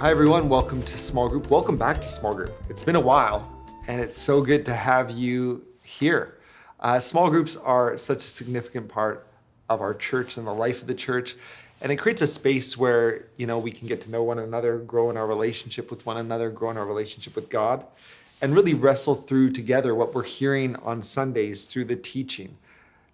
Hi everyone, welcome to Small Group. Welcome back to Small Group. It's been a while and it's so good to have you here. Small groups are such a significant part of our church and the life of the church. And it creates a space where, we can get to know one another, grow in our relationship with one another, grow in our relationship with God, and really wrestle through together what we're hearing on Sundays through the teaching.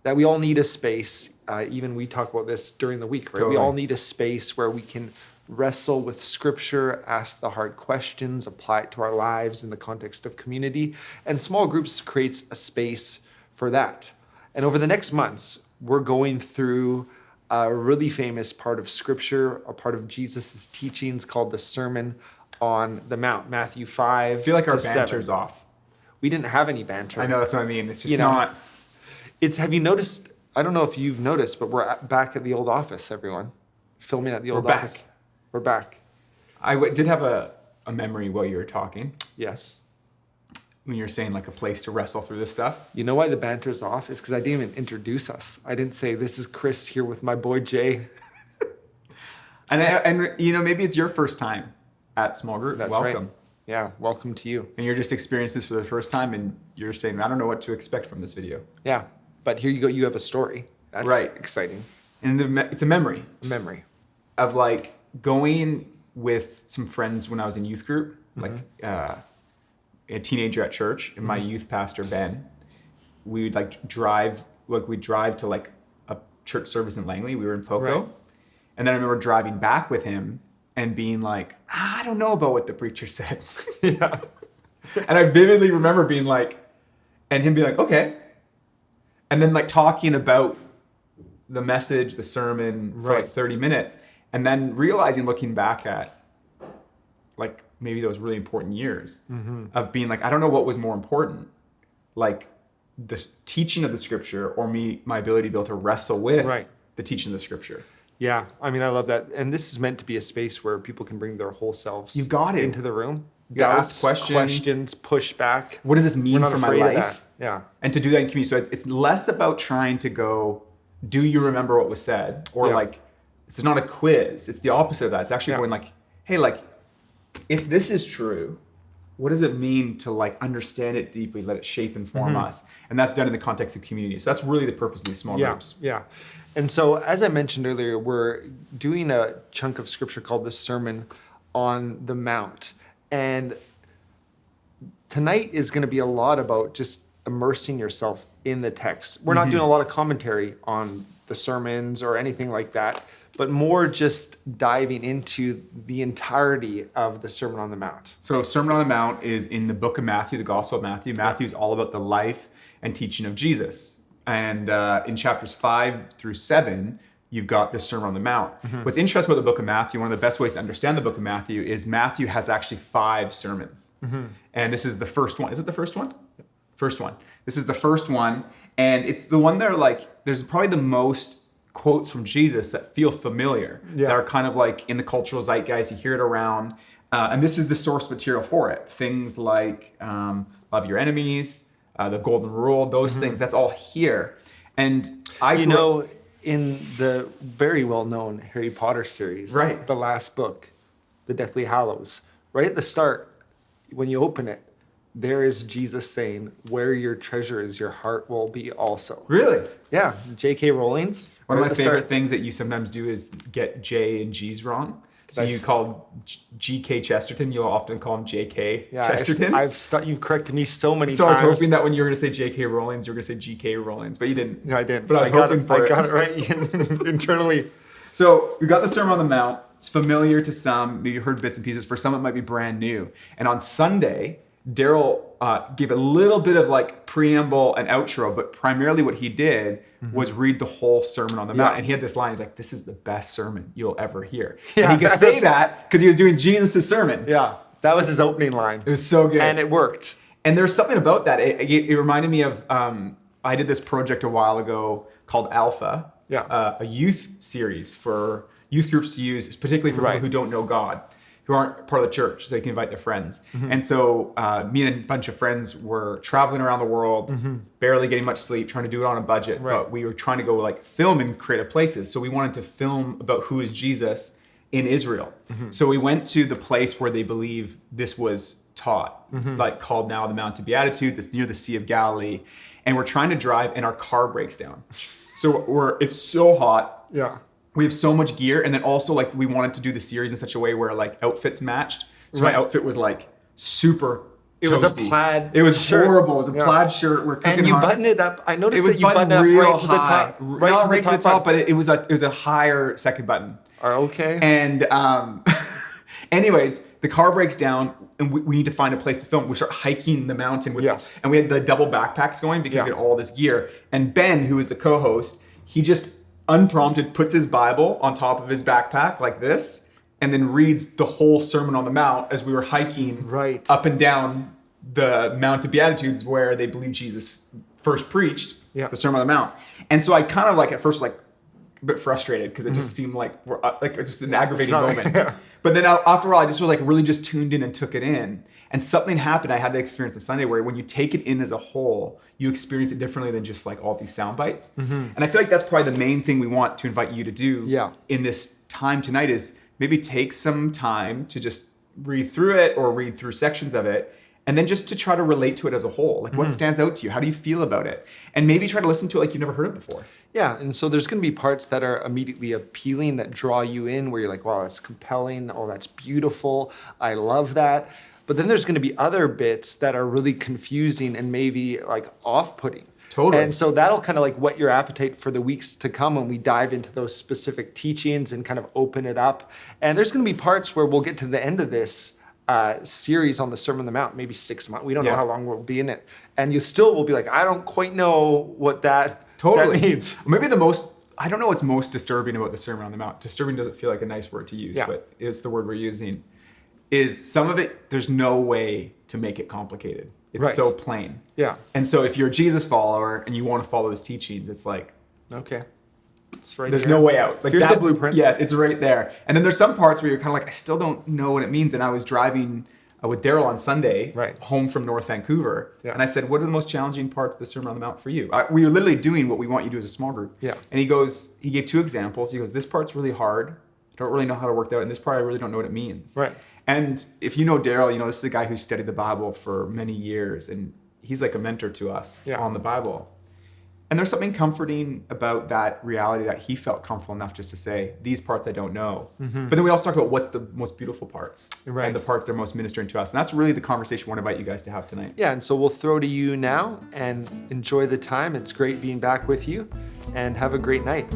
That we all need a space, even we talk about this during the week, right? Totally. We all need a space where we can wrestle with scripture, ask the hard questions, apply it to our lives in the context of community. And small groups creates a space for that. And over the next months, we're going through a really famous part of scripture, a part of Jesus' teachings called the Sermon on the Mount, Matthew 5. I feel like our to banter's 7. off. We didn't have any banter. I know, that's what I mean. It's just not. Have you noticed, I don't know if you've noticed, but we're back at the old office, everyone. Filming at the old office. We're back. I did have a memory while you were talking. Yes. When you were saying like a place to wrestle through this stuff. You know why the banter's off? It's because I didn't even introduce us. I didn't say, this is Chris here with my boy Jay. and maybe it's your first time at Small Group. That's welcome. Right. Yeah, welcome to you. And you're just experiencing this for the first time and you're saying, I don't know what to expect from this video. Yeah, but here you go. You have a story. That's right. Exciting. And it's a memory. A memory. Of like going with some friends when I was in youth group, like a teenager at church, and my youth pastor, Ben, we'd drive to like a church service in Langley. We were in Poco. Right. And then I remember driving back with him and being like, I don't know about what the preacher said. Yeah. And I vividly remember being like, and him being like, okay. And then like talking about the message, the sermon for like 30 minutes. And then realizing, looking back at like maybe those really important years of being like, I don't know what was more important, like the teaching of the scripture or my ability to be able to wrestle with the teaching of the scripture. Yeah, I mean, I love that. And this is meant to be a space where people can bring their whole selves into the room. Ask questions, push back. What does this mean for my life? Yeah. And to do that in community. So it's less about trying to go, do you remember what was said? Or like, it's not a quiz. It's the opposite of that. It's actually going like, hey, like, if this is true, what does it mean to like understand it deeply, let it shape and form us? And that's done in the context of community. So that's really the purpose of these small groups. Yeah. And so as I mentioned earlier, we're doing a chunk of scripture called the Sermon on the Mount. And tonight is going to be a lot about just immersing yourself in the text. We're not doing a lot of commentary on the sermons or anything like that, but more just diving into the entirety of the Sermon on the Mount. So Sermon on the Mount is in the book of Matthew, the Gospel of Matthew. Matthew is all about the life and teaching of Jesus. And in chapters 5 through 7, you've got the Sermon on the Mount. What's interesting about the book of Matthew, one of the best ways to understand the book of Matthew is Matthew has actually 5 sermons. And this is the first one. Is it the first one? First one. This is the first one. And it's the one that are like, there's probably the most quotes from Jesus that feel familiar, that are kind of like in the cultural zeitgeist. You hear it around. And this is the source material for it. Things like love your enemies, the golden rule, those things, that's all here. And in the very well-known Harry Potter series, the last book, The Deathly Hallows, right at the start, when you open it, there is Jesus saying, where your treasure is, your heart will be also. Really? Yeah, J.K. Rowling's. One of my favorite things that you sometimes do is get J and G's wrong. So you call G.K. Chesterton, you'll often call him J.K. Chesterton. You've corrected me so many times. So I was hoping that when you were going to say J.K. Rowling's, you were going to say G.K. Rowling's, but you didn't. No, I didn't. But I was hoping for it. I got it right internally. So we got the Sermon on the Mount. It's familiar to some. Maybe you heard bits and pieces. For some, it might be brand new. And on Sunday, Daryl gave a little bit of like preamble and outro, but primarily what he did was read the whole Sermon on the Mount. And he had this line, he's like, this is the best sermon you'll ever hear. And he could say that because he was doing Jesus' sermon. Yeah, that was his opening line. It was so good. And it worked. And there's something about that. It reminded me of, I did this project a while ago called Alpha, a youth series for youth groups to use, particularly for people who don't know God, who aren't part of the church, so they can invite their friends. And so me and a bunch of friends were traveling around the world, barely getting much sleep, trying to do it on a budget, but we were trying to go like film in creative places. So we wanted to film about who is Jesus in Israel. So we went to the place where they believe this was taught. It's like called now the Mount of Beatitudes. It's near the Sea of Galilee. And we're trying to drive and our car breaks down. So it's so hot. Yeah. We have so much gear. And then also like we wanted to do the series in such a way where like outfits matched. So my outfit was like super It toasty. was a plaid It was shirt. horrible. It was a plaid shirt. We're cooking And you hot. buttoned it up. I noticed It was that you buttoned it up real right to the high. top. Not right to the top, but it was a higher second button. Okay. And anyways, the car breaks down and we need to find a place to film. We start hiking the mountain with and we had the double backpacks going because we had all this gear. And Ben, who is the co-host, he just unprompted puts his Bible on top of his backpack like this and then reads the whole Sermon on the Mount as we were hiking up and down the Mount of Beatitudes where they believe Jesus first preached the Sermon on the Mount. And so I kind of like at first like a bit frustrated because it just seemed like just an aggravating moment. But then after a while, I just was like really just tuned in and took it in. And something happened. I had the experience on Sunday where when you take it in as a whole, you experience it differently than just like all these sound bites. And I feel like that's probably the main thing we want to invite you to do in this time tonight is maybe take some time to just read through it or read through sections of it. And then just to try to relate to it as a whole. Like what stands out to you? How do you feel about it? And maybe try to listen to it like you've never heard it before. Yeah, and so there's going to be parts that are immediately appealing that draw you in where you're like, wow, that's compelling. Oh, that's beautiful. I love that. But then there's going to be other bits that are really confusing and maybe like off-putting. Totally. And so that'll kind of like whet your appetite for the weeks to come when we dive into those specific teachings and kind of open it up. And there's going to be parts where we'll get to the end of this series on the Sermon on the Mount, maybe 6 months. We don't know how long we'll be in it. And you still will be like, I don't quite know what that means. Maybe I don't know what's most disturbing about the Sermon on the Mount. Disturbing doesn't feel like a nice word to use, but it's the word we're using. Is some of it, there's no way to make it complicated. It's so plain. Yeah. And so if you're a Jesus follower and you want to follow his teachings, it's like, okay. It's right there's no way out. Like here's the blueprint. Yeah, it's right there. And then there's some parts where you're kind of like, I still don't know what it means. And I was driving with Daryl on Sunday home from North Vancouver. Yeah. And I said, what are the most challenging parts of the Sermon on the Mount for you? We are literally doing what we want you to do as a small group. Yeah. And he gave 2 examples. He goes, this part's really hard. I don't really know how to work that out. And this part, I really don't know what it means. Right. And if you know Daryl, this is a guy who studied the Bible for many years. And he's like a mentor to us on the Bible. And there's something comforting about that reality that he felt comfortable enough just to say, these parts I don't know. But then we also talk about what's the most beautiful parts and the parts that are most ministering to us. And that's really the conversation we want to invite you guys to have tonight. Yeah, and so we'll throw to you now and enjoy the time. It's great being back with you and have a great night.